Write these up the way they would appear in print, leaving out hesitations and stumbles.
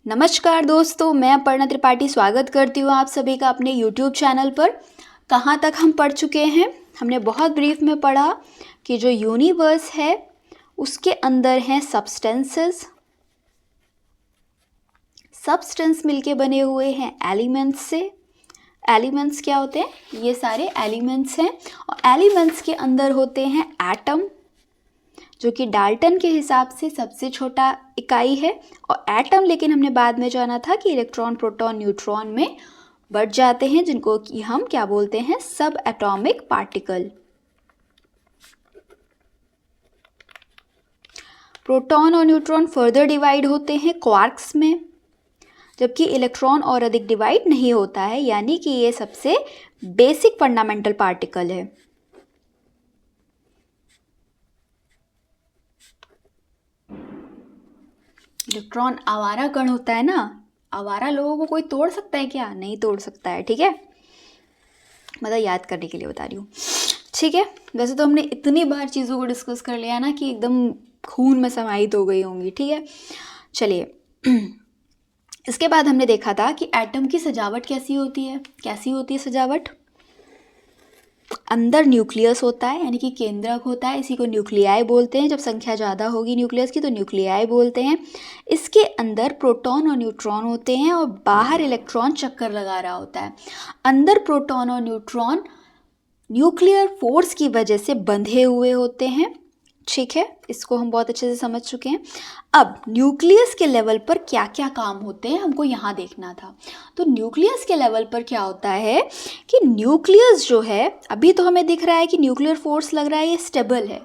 नमस्कार दोस्तों, मैं अपर्णा त्रिपाठी स्वागत करती हूँ आप सभी का अपने YouTube चैनल पर। कहाँ तक हम पढ़ चुके हैं? हमने बहुत ब्रीफ में पढ़ा कि जो यूनिवर्स है उसके अंदर हैं सब्सटेंसेस। सब्सटेंस मिलके बने हुए हैं एलिमेंट्स से। एलिमेंट्स क्या होते हैं? ये सारे एलिमेंट्स हैं और एलिमेंट्स के अंदर होते हैं एटम, जो कि डाल्टन के हिसाब से सबसे छोटा इकाई है। और एटम लेकिन हमने बाद में जाना था कि इलेक्ट्रॉन, प्रोटॉन, न्यूट्रॉन में बढ़ जाते हैं, जिनको कि हम क्या बोलते हैं? सब एटॉमिक पार्टिकल। प्रोटॉन और न्यूट्रॉन फर्दर डिवाइड होते हैं क्वार्क्स में, जबकि इलेक्ट्रॉन और अधिक डिवाइड नहीं होता है, यानी कि ये सबसे बेसिक फंडामेंटल पार्टिकल है। इलेक्ट्रॉन आवारा कण होता है ना, आवारा लोगों को कोई तोड़ सकता है क्या? नहीं तोड़ सकता है, ठीक है। मतलब याद करने के लिए बता रही हूँ, ठीक है। वैसे तो हमने इतनी बार चीज़ों को डिस्कस कर लिया ना कि एकदम खून में समाहित हो गई होंगी, ठीक है। चलिए, इसके बाद हमने देखा था कि एटम की सजावट कैसी होती है। कैसी होती है सजावट? अंदर न्यूक्लियस होता है, यानी कि केंद्रक होता है, इसी को न्यूक्लियाई बोलते हैं। जब संख्या ज़्यादा होगी न्यूक्लियस की तो न्यूक्लियाई बोलते हैं। इसके अंदर प्रोटॉन और न्यूट्रॉन होते हैं और बाहर इलेक्ट्रॉन चक्कर लगा रहा होता है। अंदर प्रोटॉन और न्यूट्रॉन न्यूक्लियर फोर्स की वजह से बंधे हुए होते हैं, ठीक है। इसको हम बहुत अच्छे से समझ चुके हैं। अब न्यूक्लियस के लेवल पर क्या क्या काम होते हैं हमको यहाँ देखना था। तो न्यूक्लियस के लेवल पर क्या होता है कि न्यूक्लियस जो है, अभी तो हमें दिख रहा है कि न्यूक्लियर फोर्स लग रहा है, ये स्टेबल है।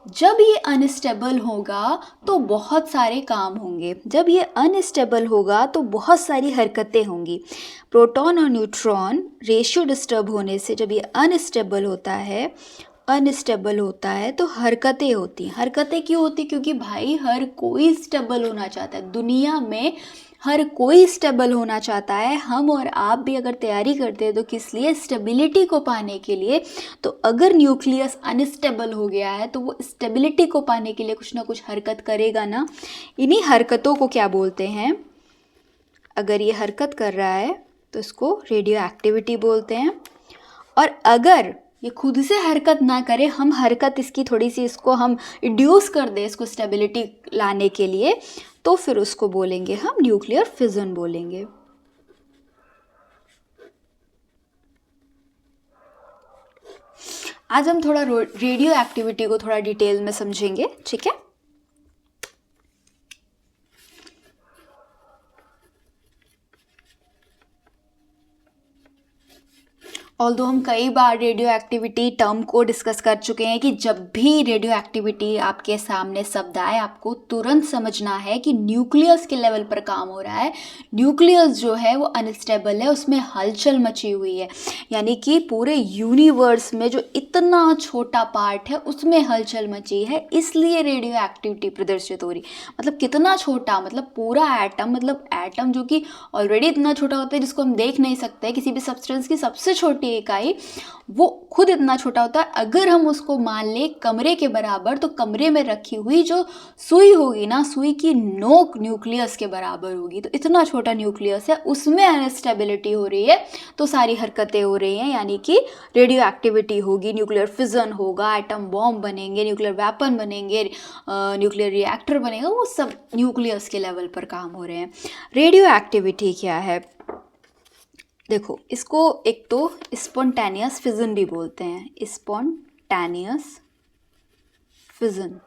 जब ये अनस्टेबल होगा तो बहुत सारे काम होंगे। जब ये अनस्टेबल होगा तो बहुत सारी हरकतें होंगी। प्रोटॉन और न्यूट्रॉन रेशियो डिस्टर्ब होने से जब ये अनस्टेबल होता है तो हरकतें होती हैं। हरकतें क्यों होती? क्योंकि भाई हर कोई स्टेबल होना चाहता है दुनिया में, हर कोई स्टेबल होना चाहता है। हम और आप भी अगर तैयारी करते हैं तो किस लिए? स्टेबिलिटी को पाने के लिए। तो अगर न्यूक्लियस अनस्टेबल हो गया है तो वो स्टेबिलिटी को पाने के लिए कुछ ना कुछ हरकत करेगा ना। इन्हीं हरकतों को क्या बोलते हैं? अगर ये हरकत कर रहा है तो इसको रेडियो एक्टिविटी बोलते हैं। और अगर ये खुद से हरकत ना करे, हम हरकत इसकी थोड़ी सी इसको हम इंड्यूस कर दें इसको स्टेबिलिटी लाने के लिए, तो फिर उसको बोलेंगे हम न्यूक्लियर फिजन बोलेंगे। आज हम थोड़ा रेडियो एक्टिविटी को थोड़ा डिटेल में समझेंगे, ठीक है। ऑल्दो हम कई बार रेडियो एक्टिविटी टर्म को डिस्कस कर चुके हैं कि जब भी रेडियो एक्टिविटी आपके सामने शब्द आए, आपको तुरंत समझना है कि न्यूक्लियस के लेवल पर काम हो रहा है। न्यूक्लियस जो है वो अनस्टेबल है, उसमें हलचल मची हुई है, यानी कि पूरे यूनिवर्स में जो इतना छोटा पार्ट है उसमें हलचल मची है, इसलिए रेडियो एक्टिविटी प्रदर्शित हो रही। मतलब कितना छोटा? मतलब पूरा एटम, मतलब एटम जो कि ऑलरेडी इतना छोटा होता है जिसको हम देख नहीं सकते। किसी भी सब्सटेंस की सबसे छोटी इकाई वो खुद इतना छोटा होता है। अगर हम उसको मान ले कमरे के बराबर, तो कमरे में रखी हुई जो सुई होगी ना, सुई की नोक न्यूक्लियस के बराबर होगी। तो इतना छोटा न्यूक्लियस है, उसमें अनस्टेबिलिटी हो रही है तो सारी हरकतें हो रही हैं, यानी कि रेडियो एक्टिविटी होगी, न्यूक्लियर फिजन होगा, एटम बॉम्ब बनेंगे, न्यूक्लियर वेपन बनेंगे, न्यूक्लियर रिएक्टर बनेगा। वो सब न्यूक्लियस के लेवल पर काम हो रहे हैं। रेडियो एक्टिविटी क्या है? देखो, इसको एक तो स्पॉन्टेनियस फिजन भी बोलते हैं। Spontaneous fission.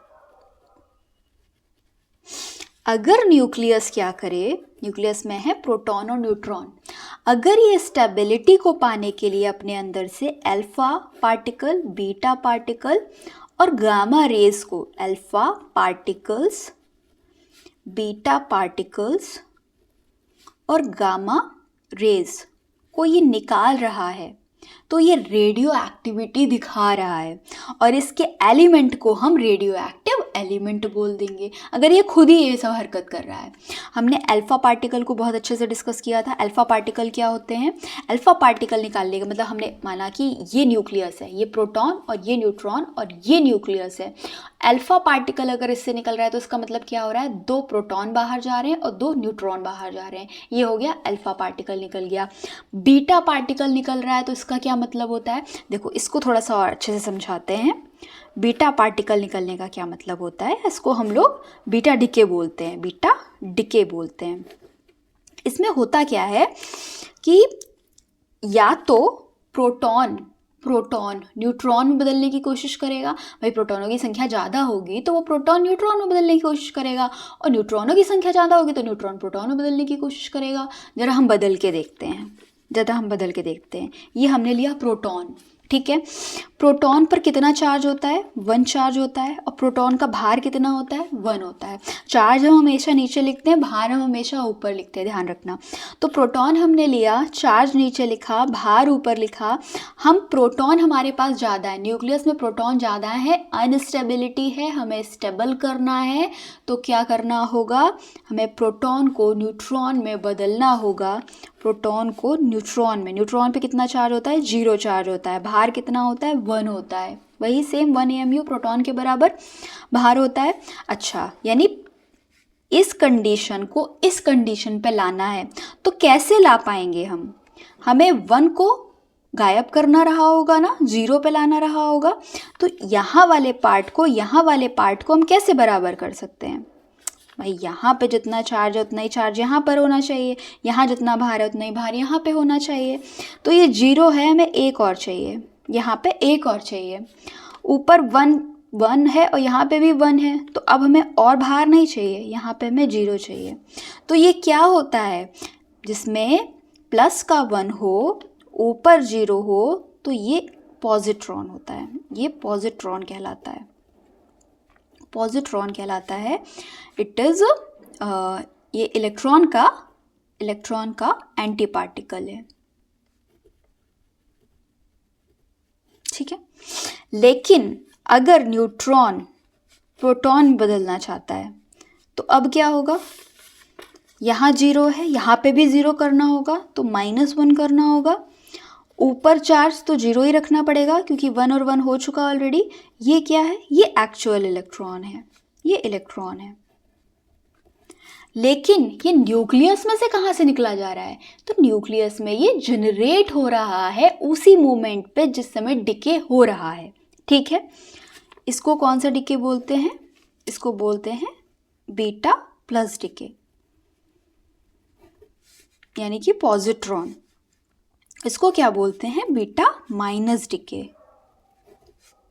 अगर न्यूक्लियस क्या करे? न्यूक्लियस में है प्रोटॉन और न्यूट्रॉन। अगर ये स्टेबिलिटी को पाने के लिए अपने अंदर से अल्फा पार्टिकल, बीटा पार्टिकल और गामा रेज को, अल्फा पार्टिकल्स, बीटा पार्टिकल्स और गामा रेज को ये निकाल रहा है, तो ये रेडियो एक्टिविटी दिखा रहा है और इसके एलिमेंट को हम रेडियो एक्टिव एलिमेंट बोल देंगे, अगर ये खुद ही ये सब हरकत कर रहा है। हमने अल्फा पार्टिकल को बहुत अच्छे से डिस्कस किया था। अल्फा पार्टिकल क्या होते हैं? अल्फा पार्टिकल निकालने का मतलब हमने माना कि ये न्यूक्लियस है, ये प्रोटॉन और ये न्यूट्रॉन और ये न्यूक्लियस है। अल्फा पार्टिकल अगर इससे निकल रहा है तो इसका मतलब क्या हो रहा है, 2 प्रोटॉन बाहर जा रहे हैं और 2 न्यूट्रॉन बाहर जा रहे हैं। ये हो गया अल्फा पार्टिकल निकल गया। बीटा पार्टिकल निकल रहा है तो इसका क्या मतलब होता है, देखो इसको थोड़ा सा और अच्छे से समझाते हैं। बीटा पार्टिकल निकलने का क्या मतलब होता है, इसको हम लोग बीटा डिके बोलते हैं, बीटा डिके बोलते हैं। इसमें होता क्या है कि या तो प्रोटॉन न्यूट्रॉन में बदलने की कोशिश करेगा, भाई प्रोटॉनों की संख्या ज़्यादा होगी तो वो प्रोटॉन न्यूट्रॉन में बदलने की कोशिश करेगा, और न्यूट्रॉनों की संख्या ज़्यादा होगी तो न्यूट्रॉन प्रोटॉन में बदलने की कोशिश करेगा। ज़रा हम बदल के देखते हैं, ये हमने लिया प्रोटॉन, ठीक है। प्रोटॉन पर कितना चार्ज होता है, 1 चार्ज होता है, और प्रोटॉन का भार कितना होता है, 1 होता है। चार्ज हम हमेशा नीचे लिखते हैं, भार हम हमेशा ऊपर लिखते हैं, ध्यान रखना। तो प्रोटॉन हमने लिया, चार्ज नीचे लिखा, भार ऊपर लिखा। हम प्रोटॉन हमारे पास ज़्यादा है, न्यूक्लियस में प्रोटॉन ज़्यादा है, अनस्टेबिलिटी है, हमें स्टेबल करना है तो क्या करना होगा, हमें प्रोटॉन को न्यूट्रॉन में बदलना होगा। प्रोटॉन को न्यूट्रॉन पे कितना चार्ज होता है, 0 चार्ज होता है, भार कितना होता है, 1 होता है, वही सेम 1 AMU प्रोटॉन के बराबर भार होता है। अच्छा, यानी इस कंडीशन को इस कंडीशन पे लाना है, तो कैसे ला पाएंगे हम, हमें 1 को गायब करना रहा होगा ना, 0 पे लाना रहा होगा। तो यहाँ वाले पार्ट को हम कैसे बराबर कर सकते हैं, भाई यहाँ पे जितना चार्ज है उतना ही चार्ज यहाँ पर होना चाहिए, यहाँ जितना भार है उतना ही भार यहाँ पे होना चाहिए। तो ये 0 है, हमें 1 और चाहिए, यहाँ पे 1 और चाहिए। ऊपर 1 है और यहाँ पे भी 1 है, तो अब हमें और भार नहीं चाहिए, यहाँ पे हमें 0 चाहिए। तो ये क्या होता है, जिसमें प्लस का 1 हो, ऊपर 0 हो, तो ये पॉजिट्रॉन होता है, ये पॉजिट्रॉन कहलाता है। इट इज़ ये इलेक्ट्रॉन का एंटी पार्टिकल है, ठीक है। लेकिन अगर न्यूट्रॉन प्रोटॉन बदलना चाहता है तो अब क्या होगा, यहाँ 0 है, यहाँ पे भी 0 करना होगा तो -1 करना होगा। ऊपर चार्ज तो 0 ही रखना पड़ेगा क्योंकि 1 और 1 हो चुका ऑलरेडी। ये क्या है, ये एक्चुअल इलेक्ट्रॉन है, ये इलेक्ट्रॉन है। लेकिन ये न्यूक्लियस में से कहाँ से निकला जा रहा है, तो न्यूक्लियस में ये जनरेट हो रहा है उसी मोमेंट पे जिस समय डिके हो रहा है, ठीक है। इसको कौन सा डिके बोलते हैं, इसको बोलते हैं बीटा प्लस डिके, यानी कि पॉजिट्रॉन। इसको क्या बोलते हैं, बीटा माइनस डिके,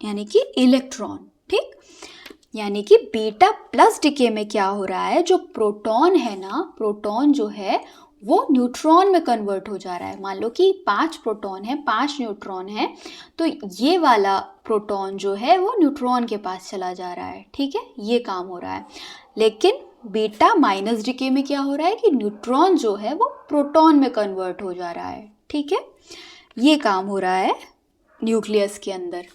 यानी कि इलेक्ट्रॉन, ठीक। यानी कि बीटा प्लस डिके में क्या हो रहा है, जो प्रोटॉन है ना, प्रोटॉन जो है वो न्यूट्रॉन में कन्वर्ट हो जा रहा है। मान लो कि 5 प्रोटॉन है, 5 न्यूट्रॉन है, तो ये वाला प्रोटॉन जो है वो न्यूट्रॉन के पास चला जा रहा है, ठीक है, ये काम हो रहा है। लेकिन बीटा माइनस डिके में क्या हो रहा है कि न्यूट्रॉन जो है वो प्रोटॉन में कन्वर्ट हो जा रहा है, ठीक है। ये काम हो रहा है न्यूक्लियस के अंदर।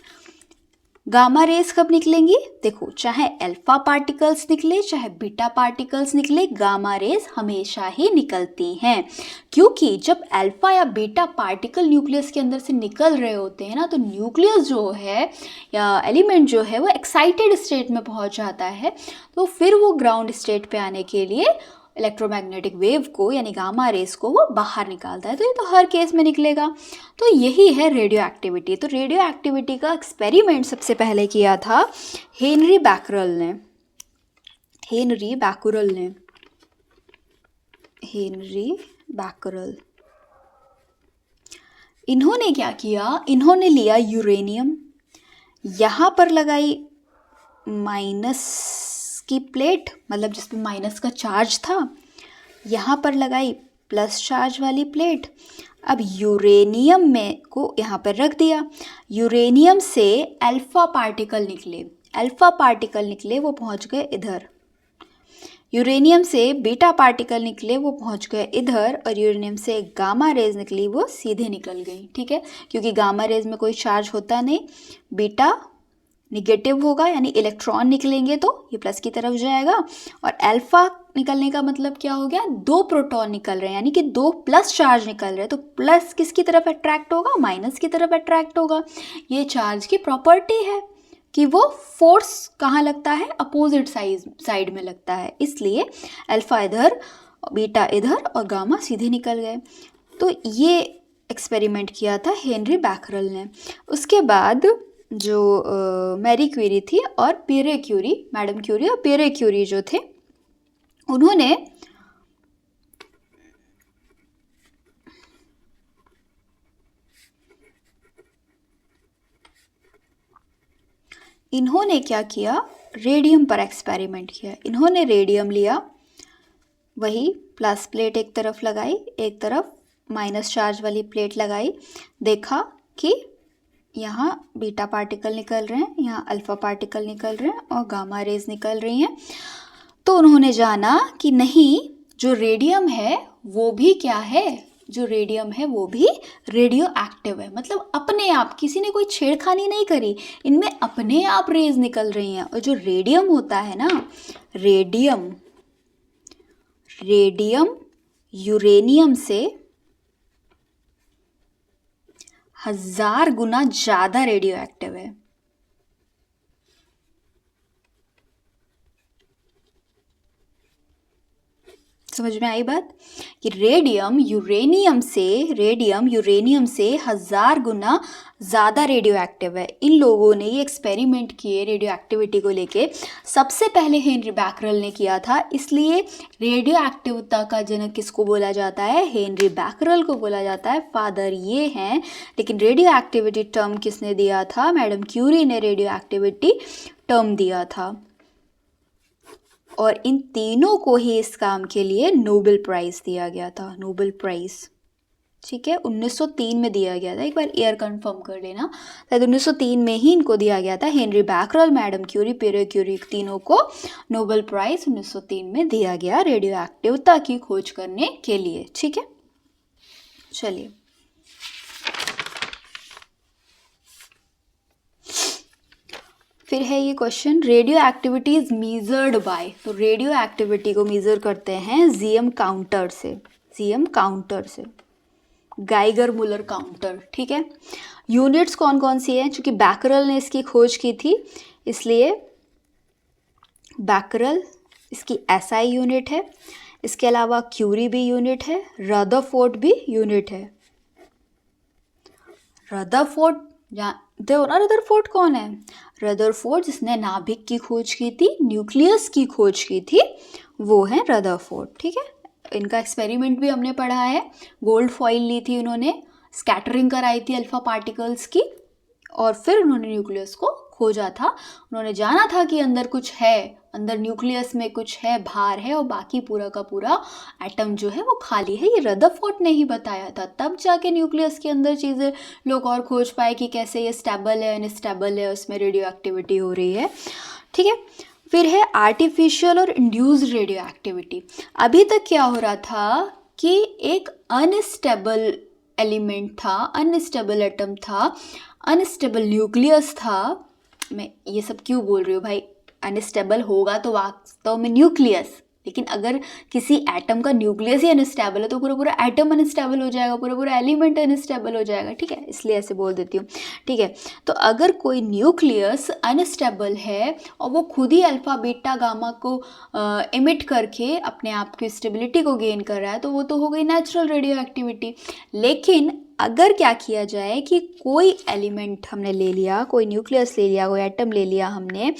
गामा रेस कब निकलेंगी, देखो चाहे अल्फा पार्टिकल्स निकले चाहे बीटा पार्टिकल्स निकले, गामा रेस हमेशा ही निकलती हैं। क्योंकि जब अल्फा या बीटा पार्टिकल न्यूक्लियस के अंदर से निकल रहे होते हैं ना, तो न्यूक्लियस जो है या एलिमेंट जो है वो एक्साइटेड स्टेट में पहुंच जाता है, तो फिर वो ग्राउंड स्टेट पे आने के लिए इलेक्ट्रोमैग्नेटिक वेव को यानी गामा रेस को वो बाहर निकालता है। तो ये तो हर केस में निकलेगा। तो यही है रेडियो एक्टिविटी। तो रेडियो एक्टिविटी का एक्सपेरिमेंट सबसे पहले किया था हेनरी बैकरल। इन्होंने क्या किया, इन्होंने लिया यूरेनियम, यहाँ पर लगाई माइनस की प्लेट, मतलब जिसमें माइनस का चार्ज था, यहाँ पर लगाई प्लस चार्ज वाली प्लेट। अब यूरेनियम में को यहाँ पर रख दिया। यूरेनियम से अल्फा पार्टिकल निकले, वो पहुँच गए इधर। यूरेनियम से बीटा पार्टिकल निकले, वो पहुँच गए इधर। और यूरेनियम से गामा रेज निकली, वो सीधे निकल गई, ठीक है, क्योंकि गामा रेज में कोई चार्ज होता नहीं। बीटा निगेटिव होगा यानी इलेक्ट्रॉन निकलेंगे तो ये प्लस की तरफ जाएगा, और अल्फा निकलने का मतलब क्या हो गया, 2 प्रोटॉन निकल रहे हैं यानी कि 2 प्लस चार्ज निकल रहे हैं, तो प्लस किसकी तरफ अट्रैक्ट होगा, माइनस की तरफ अट्रैक्ट होगा। ये चार्ज की प्रॉपर्टी है, कि वो फोर्स कहाँ लगता है, अपोजिट साइड में लगता है, इसलिए अल्फा इधर, बीटा इधर और गामा सीधे निकल गए। तो ये एक्सपेरिमेंट किया था हेनरी बैकरल ने। उसके बाद जो मैरी क्यूरी थी और पियरे क्यूरी, मैडम क्यूरी और पियरे क्यूरी जो थे, उन्होंने क्या किया, रेडियम पर एक्सपेरिमेंट किया। इन्होंने रेडियम लिया, वही प्लस प्लेट एक तरफ लगाई, एक तरफ माइनस चार्ज वाली प्लेट लगाई, देखा कि यहाँ बीटा पार्टिकल निकल रहे हैं, यहाँ अल्फ़ा पार्टिकल निकल रहे हैं और गामा रेज निकल रही हैं। तो उन्होंने जाना कि नहीं, जो रेडियम है वो भी क्या है, जो रेडियम है वो भी रेडियो एक्टिव है। मतलब अपने आप, किसी ने कोई छेड़खानी नहीं करी, इनमें अपने आप रेज निकल रही हैं। और जो रेडियम होता है ना, रेडियम यूरेनियम से 1000 गुना ज़्यादा रेडियो एक्टिव है। समझ में आई बात, कि रेडियम यूरेनियम से 1000 गुना ज़्यादा रेडियो एक्टिव है। इन लोगों ने ये एक्सपेरिमेंट किए रेडियो एक्टिविटी को लेके। सबसे पहले हेनरी बैकरल ने किया था, इसलिए रेडियो एक्टिविटी का जनक किसको बोला जाता है, हेनरी बैकरल को बोला जाता है, फादर ये हैं। लेकिन रेडियो एक्टिविटी टर्म किसने दिया था, मैडम क्यूरी ने रेडियो एक्टिविटी टर्म दिया था। और इन तीनों को ही इस काम के लिए नोबेल प्राइज़ दिया गया था, नोबेल प्राइज़, ठीक है, 1903 में दिया गया था। एक बार ईयर कंफर्म कर लेना, शायद 1903 में ही इनको दिया गया था। Henry Becquerel, madam Curie, Pierre Curie, तीनों को नोबेल प्राइज़ 1903 में दिया गया रेडियो एक्टिविटी की खोज करने के लिए, ठीक है। चलिए, फिर है ये question, radio activity is measured by. तो रेडियो एक्टिविटी को मेजर करते हैं जीएम काउंटर से, गाइगर मुलर काउंटर, ठीक है। यूनिट्स कौन कौन सी हैं, चूंकि बैकरल ने इसकी खोज की थी, इसलिए बैकरल इसकी एसआई यूनिट है। इसके अलावा क्यूरी भी यूनिट है, रदरफोर्ड भी यूनिट है। रदरफोर्ड जानते हो ना, रदरफोर्ड कौन है, रदरफोर्ड जिसने नाभिक की खोज की थी, न्यूक्लियस की खोज की थी, वो है रदरफोर्ड, ठीक है। इनका एक्सपेरिमेंट भी हमने पढ़ा है। गोल्ड फॉइल ली थी उन्होंने, स्कैटरिंग कराई थी अल्फा पार्टिकल्स की, और फिर उन्होंने न्यूक्लियस को खोजा था। उन्होंने जाना था कि अंदर कुछ है, अंदर न्यूक्लियस में कुछ है, भार है, और बाकी पूरा का पूरा एटम जो है वो खाली है। ये रदरफोर्ड ने ही बताया था, तब जाके न्यूक्लियस के अंदर चीज़ें लोग और खोज पाए कि कैसे ये स्टेबल है, अनस्टेबल है, उसमें रेडियो एक्टिविटी हो रही है, ठीक है। फिर है आर्टिफिशियल और इंड्यूस्ड रेडियो एक्टिविटी। अभी तक क्या हो रहा था कि एक अनस्टेबल एलिमेंट था, अनस्टेबल एटम था, अनस्टेबल न्यूक्लियस था। मैं ये सब क्यों बोल रही हूँ भाई, अनस्टेबल होगा तो वास्तव में न्यूक्लियस, लेकिन अगर किसी एटम का न्यूक्लियस ही अनस्टेबल है तो पूरा पूरा एटम अनस्टेबल हो जाएगा, पूरा पूरा एलिमेंट अनस्टेबल हो जाएगा, ठीक है, इसलिए ऐसे बोल देती हूँ, ठीक है। तो अगर कोई न्यूक्लियस अनस्टेबल है और वो खुद ही अल्फा बीटा गामा को इमिट करके अपने आप की स्टेबिलिटी को गेन कर रहा है, तो वो तो हो गई नेचुरल रेडियो एक्टिविटी। लेकिन अगर क्या किया जाए कि कोई एलिमेंट हमने ले लिया, कोई न्यूक्लियस ले लिया, कोई एटम ले लिया हमने,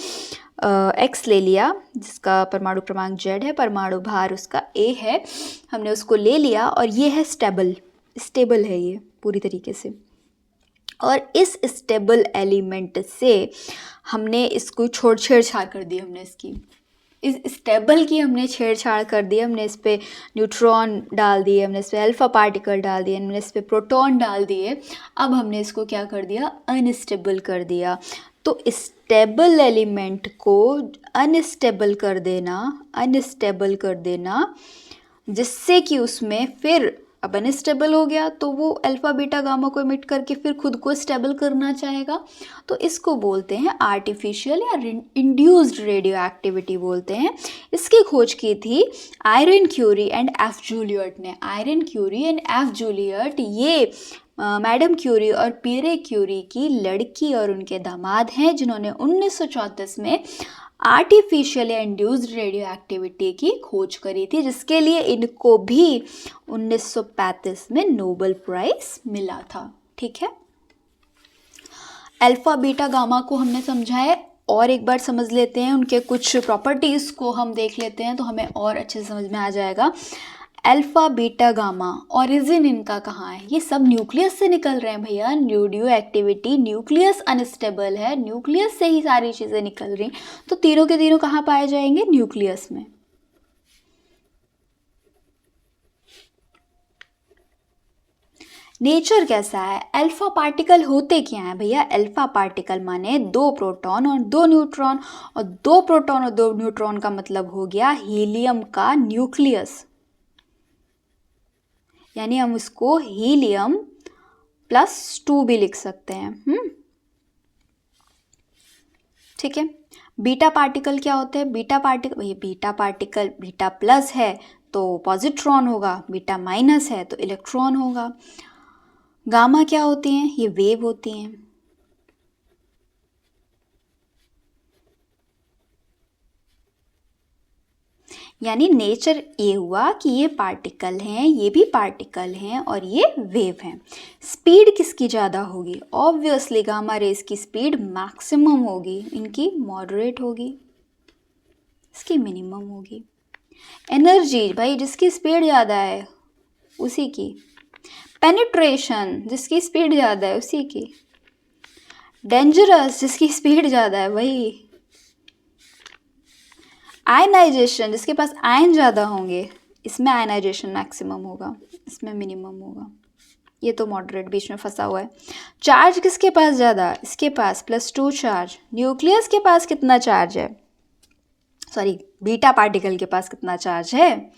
एक्स ले लिया जिसका परमाणु क्रमांक जेड है, परमाणु भार उसका ए है, हमने उसको ले लिया और ये है स्टेबल है ये पूरी तरीके से, और इस स्टेबल एलिमेंट से हमने इसको छेड़छाड़ कर दी, हमने इसकी इस स्टेबल की हमने छेड़छाड़ कर दी, हमने इस पर न्यूट्रॉन डाल दिए, हमने इस पर अल्फा पार्टिकल डाल दिए, हमने इस पर प्रोटॉन डाल दिए। अब हमने इसको क्या कर दिया, अनस्टेबल कर दिया। तो स्टेबल एलिमेंट को अनस्टेबल कर देना, जिससे कि उसमें फिर अब अनस्टेबल हो गया तो वो अल्फा बीटा गामा को इमिट करके फिर खुद को स्टेबल करना चाहेगा, तो इसको बोलते हैं आर्टिफिशियल या इंड्यूस्ड रेडियो एक्टिविटी बोलते हैं। इसकी खोज की थी Irene Curie and F Joliot ने। Irene Curie and F Joliot ये मैडम क्यूरी और पियरे क्यूरी की लड़की और उनके दामाद हैं, जिन्होंने 1934 में आर्टिफिशियल या इंड्यूस्ड रेडियो एक्टिविटी की खोज करी थी, जिसके लिए इनको भी 1935 में नोबेल प्राइज मिला था। ठीक है, अल्फा बीटा गामा को हमने समझा है, और एक बार समझ लेते हैं उनके कुछ प्रॉपर्टीज़ को हम देख लेते हैं तो हमें और अच्छे से समझ में आ जाएगा। अल्फा बीटा गामा ओरिजिन इनका कहाँ है? ये सब न्यूक्लियस से निकल रहे हैं भैया। रेडियो एक्टिविटी, न्यूक्लियस अनस्टेबल है, न्यूक्लियस से ही सारी चीज़ें निकल रही, तो तीनों के तीनों कहाँ पाए जाएंगे? न्यूक्लियस में। नेचर कैसा है? अल्फा पार्टिकल होते क्या हैं भैया? अल्फा पार्टिकल माने 2 प्रोटॉन और 2 न्यूट्रॉन, और 2 प्रोटॉन और 2 न्यूट्रॉन का मतलब हो गया हीलियम का न्यूक्लियस, यानी हम इसको हीलियम +2 भी लिख सकते हैं। ठीक है, बीटा पार्टिकल क्या होते हैं? बीटा पार्टिकल बीटा प्लस है तो पॉजिट्रॉन होगा, बीटा माइनस है तो इलेक्ट्रॉन होगा। गामा क्या होती हैं? ये वेव होती हैं। यानी नेचर ये हुआ कि ये पार्टिकल हैं, ये भी पार्टिकल हैं और ये वेव हैं। स्पीड किसकी ज़्यादा होगी? ऑब्वियसली गामा रेज की स्पीड मैक्सिमम होगी, इनकी मॉडरेट होगी, इसकी मिनिमम होगी। एनर्जी भाई जिसकी स्पीड ज़्यादा है उसी की। पेनिट्रेशन जिसकी स्पीड ज़्यादा है उसी की। डेंजरस जिसकी स्पीड ज़्यादा है वही। आयनाइजेशन जिसके पास आयन ज़्यादा होंगे, इसमें आयनाइजेशन मैक्सिमम होगा, इसमें मिनिमम होगा। ये तो मॉडरेट बीच में फंसा हुआ है। चार्ज किसके पास ज़्यादा? इसके पास +2 चार्ज। न्यूक्लियस के पास कितना चार्ज है? सॉरी, बीटा पार्टिकल के पास कितना चार्ज है?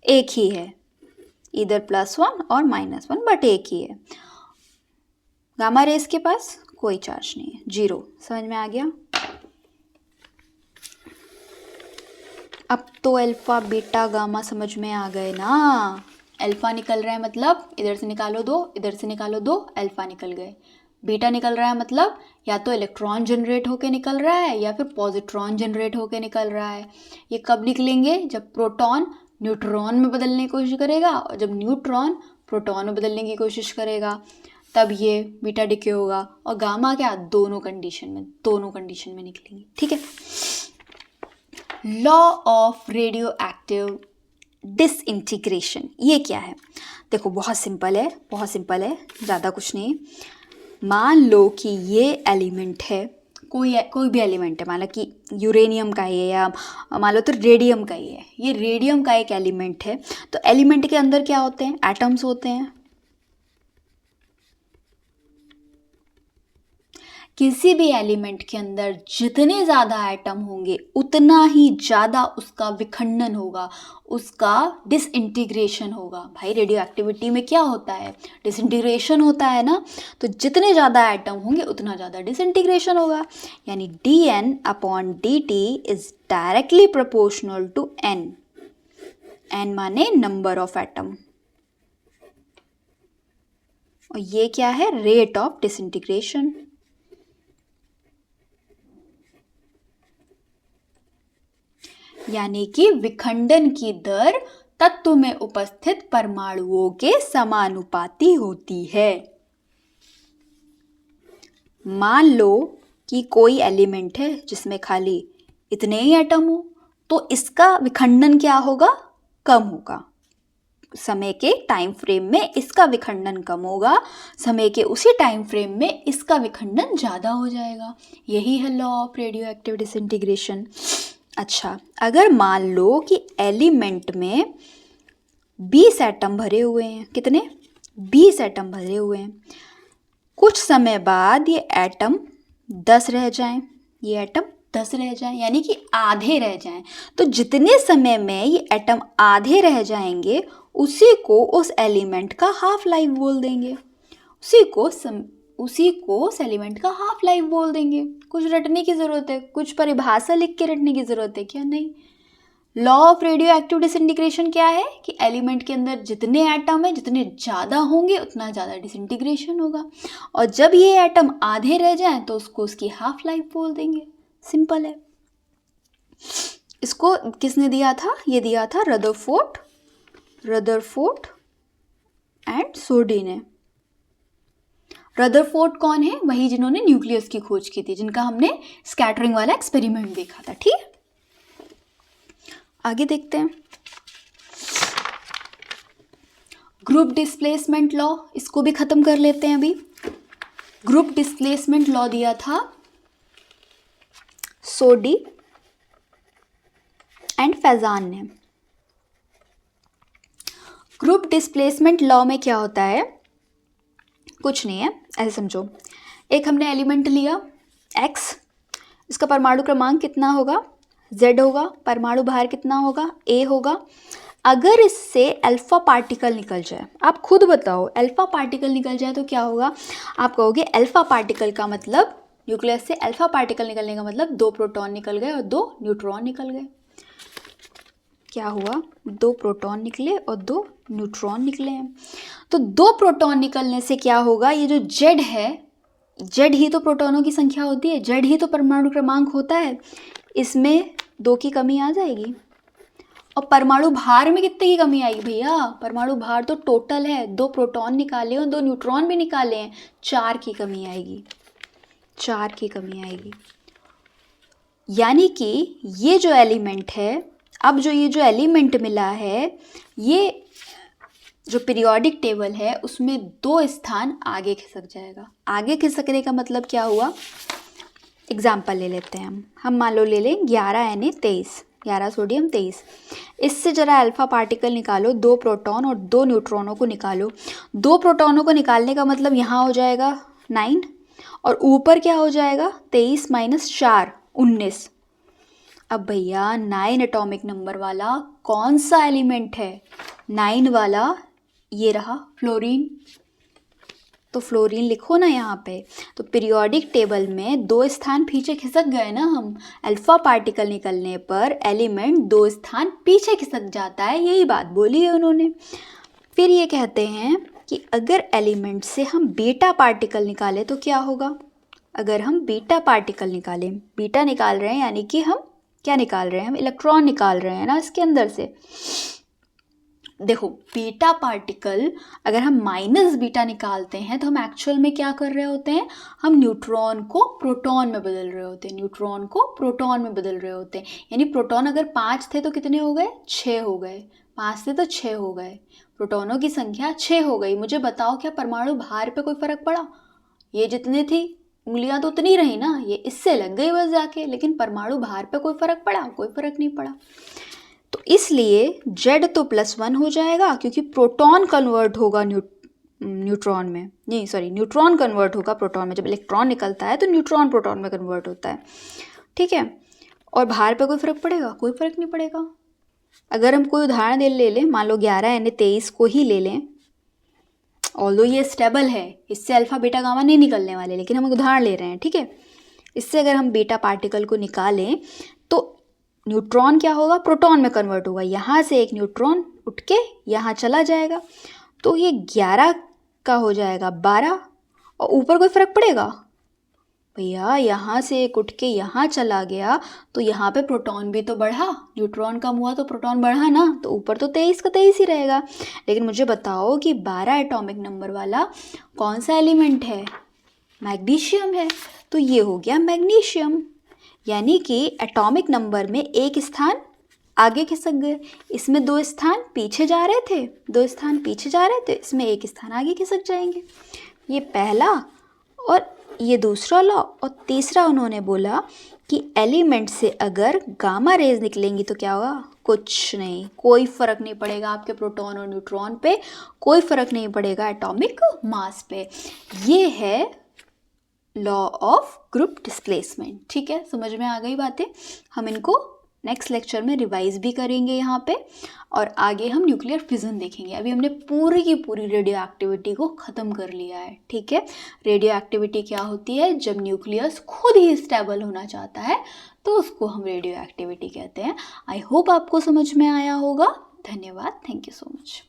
एक ही है, इधर +1 और -1, बट एक ही है। गामा रेस के पास कोई चार्ज नहीं है, 0। समझ में आ गया? अब तो अल्फा बीटा गामा समझ में आ गए ना। अल्फा निकल रहा है मतलब इधर से निकालो 2, इधर से निकालो 2, अल्फा निकल गए। बीटा निकल रहा है मतलब या तो इलेक्ट्रॉन जनरेट होके निकल रहा है या फिर पॉजिट्रॉन जनरेट होके निकल रहा है। ये कब निकलेंगे? जब प्रोटॉन न्यूट्रॉन में बदलने की कोशिश करेगा, और जब न्यूट्रॉन प्रोटॉन में बदलने की कोशिश करेगा तब ये बीटा डिके होगा। और गामा क्या? दोनों कंडीशन में निकलेंगे। ठीक है, law of radio active disintegration ये क्या है? देखो बहुत सिंपल है, ज़्यादा कुछ नहीं। मान लो कि ये एलिमेंट है, कोई भी एलिमेंट है, मान लो कि यूरेनियम का ही है या मान लो तो रेडियम का ही है। ये रेडियम का एक एलिमेंट है, तो एलिमेंट के अंदर क्या होते हैं? एटम्स होते हैं। किसी भी एलिमेंट के अंदर जितने ज़्यादा एटम होंगे उतना ही ज़्यादा उसका विखंडन होगा, उसका डिसइंटीग्रेशन होगा। भाई रेडियो एक्टिविटी में क्या होता है? डिसइंटीग्रेशन होता है ना। तो जितने ज़्यादा एटम होंगे उतना ज़्यादा डिसइंटीग्रेशन होगा। यानी dN/dt is directly proportional to n। n माने नंबर ऑफ एटम, और ये क्या है? Rate of disintegration. यानी कि विखंडन की दर तत्व में उपस्थित परमाणुओं के समानुपाती होती है। मान लो कि कोई एलिमेंट है जिसमें खाली इतने ही एटम हो, तो इसका विखंडन क्या होगा? कम होगा। समय के टाइम फ्रेम में इसका विखंडन कम होगा, समय के उसी टाइम फ्रेम में इसका विखंडन ज़्यादा हो जाएगा। यही है law of radio active disintegration. अच्छा, अगर मान लो कि एलिमेंट में 20 एटम भरे हुए हैं, कितने? 20 एटम भरे हुए हैं। कुछ समय बाद ये एटम 10 रह जाएं, ये एटम 10 रह जाएं, यानी कि आधे रह जाएं। तो जितने समय में ये एटम आधे रह जाएंगे उसी को उस एलिमेंट का हाफ लाइफ बोल देंगे, उसी को उस एलिमेंट का हाफ लाइफ बोल देंगे। कुछ रटने की ज़रूरत है, कुछ परिभाषा लिख के रटने की ज़रूरत है क्या? नहीं। Law of radio active disintegration क्या है कि एलिमेंट के अंदर जितने एटम है, जितने ज़्यादा होंगे उतना ज़्यादा डिसइंटीग्रेशन होगा, और जब ये एटम आधे रह जाएं तो उसको उसकी हाफ लाइफ बोल देंगे। सिंपल है। इसको किसने दिया था? ये दिया था रदरफोर्ड एंड सोडी ने। रदरफोर्ड कौन है? वही जिन्होंने न्यूक्लियस की खोज की थी, जिनका हमने स्कैटरिंग वाला एक्सपेरिमेंट देखा था। ठीक, आगे देखते हैं। ग्रुप डिस्प्लेसमेंट लॉ, इसको भी खत्म कर लेते हैं अभी। ग्रुप डिस्प्लेसमेंट लॉ दिया था सोडी एंड फैजान ने। ग्रुप डिस्प्लेसमेंट लॉ में क्या होता है? कुछ नहीं है, ऐसे समझो, एक हमने एलिमेंट लिया X, इसका परमाणु क्रमांक कितना होगा? Z होगा। परमाणु भार कितना होगा? A होगा। अगर इससे अल्फा पार्टिकल निकल जाए, आप खुद बताओ, अल्फा पार्टिकल निकल जाए तो क्या होगा? आप कहोगे अल्फा पार्टिकल का मतलब, न्यूक्लियस से अल्फा पार्टिकल निकलने का मतलब 2 प्रोटॉन निकल गए और 2 न्यूट्रॉन निकल गए। क्या हुआ? 2 प्रोटॉन निकले और 2 न्यूट्रॉन निकले हैं। तो 2 प्रोटॉन निकलने से क्या होगा? ये जो Z है, Z ही तो प्रोटॉनों की संख्या होती है, Z ही तो परमाणु क्रमांक होता है, इसमें 2 की कमी आ जाएगी। और परमाणु भार में कितने की कमी आएगी भैया? परमाणु भार तो टोटल है, 2 प्रोटॉन निकाले और 2 न्यूट्रॉन भी निकाले हैं, 4 की कमी आएगी, 4 की कमी आएगी। यानी कि ये जो एलिमेंट है, अब जो ये जो एलिमेंट मिला है, ये जो पीरियोडिक टेबल है उसमें 2 स्थान आगे खिसक जाएगा। आगे खिसकने का मतलब क्या हुआ? एग्जाम्पल ले लेते हैं हम मान लो ले लें 11 Na 23, 11 सोडियम 23। इससे जरा अल्फा पार्टिकल निकालो, 2 प्रोटॉन और 2 न्यूट्रॉनों को निकालो। 2 प्रोटॉनों को निकालने का मतलब यहाँ हो जाएगा 9, और ऊपर क्या हो जाएगा? 23 - 4 19। अब भैया 9 एटॉमिक नंबर वाला कौन सा एलिमेंट है? 9 वाला ये रहा, फ्लोरीन। तो फ्लोरीन लिखो ना यहाँ पे। तो पीरियोडिक टेबल में 2 स्थान पीछे खिसक गए ना हम। अल्फा पार्टिकल निकलने पर एलिमेंट 2 स्थान पीछे खिसक जाता है, यही बात बोली है उन्होंने। फिर ये कहते हैं कि अगर एलिमेंट से हम बीटा पार्टिकल निकालें तो क्या होगा? अगर हम बीटा पार्टिकल निकालें, बीटा निकाल रहे हैं यानी कि हम क्या निकाल रहे हैं? हम इलेक्ट्रॉन निकाल रहे हैं ना इसके अंदर से। देखो, बीटा पार्टिकल अगर हम माइनस बीटा निकालते हैं तो हम एक्चुअल में क्या कर रहे होते हैं? हम न्यूट्रॉन को प्रोटॉन में बदल रहे होते हैं, न्यूट्रॉन को प्रोटॉन में बदल रहे होते हैं। यानी प्रोटॉन अगर 5 थे तो कितने हो गए? 6 हो गए। 5 थे तो 6 हो गए, प्रोटॉनों की संख्या 6 हो गई। मुझे बताओ क्या परमाणु भार पे कोई फर्क पड़ा? ये जितने थी उंगलियां तो उतनी रही ना, ये इससे लग गई बस जाके, लेकिन परमाणु भार पे कोई फर्क पड़ा? कोई फर्क नहीं पड़ा। तो इसलिए Z तो +1 हो जाएगा, क्योंकि प्रोटॉन कन्वर्ट होगा न्यूट्रॉन में, नहीं सॉरी, न्यूट्रॉन कन्वर्ट होगा प्रोटॉन में। जब इलेक्ट्रॉन निकलता है तो न्यूट्रॉन प्रोटॉन में कन्वर्ट होता है, ठीक है। और भार पे कोई फर्क पड़ेगा? कोई फर्क नहीं पड़ेगा। अगर हम कोई उदाहरण ले लें, मान लो 11 Na 23 को ही ले लें, ऑल्दो ये स्टेबल है, इससे अल्फा बीटा गामा नहीं निकलने वाले, लेकिन हम उदाहरण ले रहे हैं, ठीक है। इससे अगर हम बीटा पार्टिकल को निकालें तो न्यूट्रॉन क्या होगा? प्रोटॉन में कन्वर्ट होगा। यहाँ से एक न्यूट्रॉन उठ के यहाँ चला जाएगा, तो ये 11 का हो जाएगा 12, और ऊपर कोई फर्क पड़ेगा? भैया यहाँ से एक उठ के यहाँ चला गया तो यहाँ पे प्रोटॉन भी तो बढ़ा, न्यूट्रॉन कम हुआ तो प्रोटॉन बढ़ा ना, तो ऊपर तो 23 का 23 ही रहेगा। लेकिन मुझे बताओ कि 12 एटॉमिक नंबर वाला कौन सा एलिमेंट है? मैग्नीशियम है। तो ये हो गया मैग्नीशियम, यानी कि एटॉमिक नंबर में एक स्थान आगे खिसक गए। इसमें 2 स्थान पीछे जा रहे थे, 2 स्थान पीछे जा रहे थे, इसमें एक स्थान आगे खिसक जाएंगे। ये पहला और ये दूसरा लॉ। और तीसरा उन्होंने बोला कि एलिमेंट से अगर गामा रेज निकलेंगी तो क्या होगा? कुछ नहीं, कोई फर्क नहीं पड़ेगा आपके प्रोटॉन और न्यूट्रॉन पे, कोई फर्क नहीं पड़ेगा एटॉमिक मास पे। ये है लॉ ऑफ ग्रुप डिस्प्लेसमेंट। ठीक है, समझ में आ गई बातें। हम इनको नेक्स्ट लेक्चर में रिवाइज भी करेंगे यहाँ पे, और आगे हम न्यूक्लियर फिजन देखेंगे। अभी हमने पूरी की पूरी रेडियो एक्टिविटी को ख़त्म कर लिया है। ठीक है, रेडियो एक्टिविटी क्या होती है? जब न्यूक्लियस खुद ही स्टेबल होना चाहता है तो उसको हम रेडियो एक्टिविटी कहते हैं। आई होप आपको समझ में आया होगा। धन्यवाद, थैंक यू सो मच।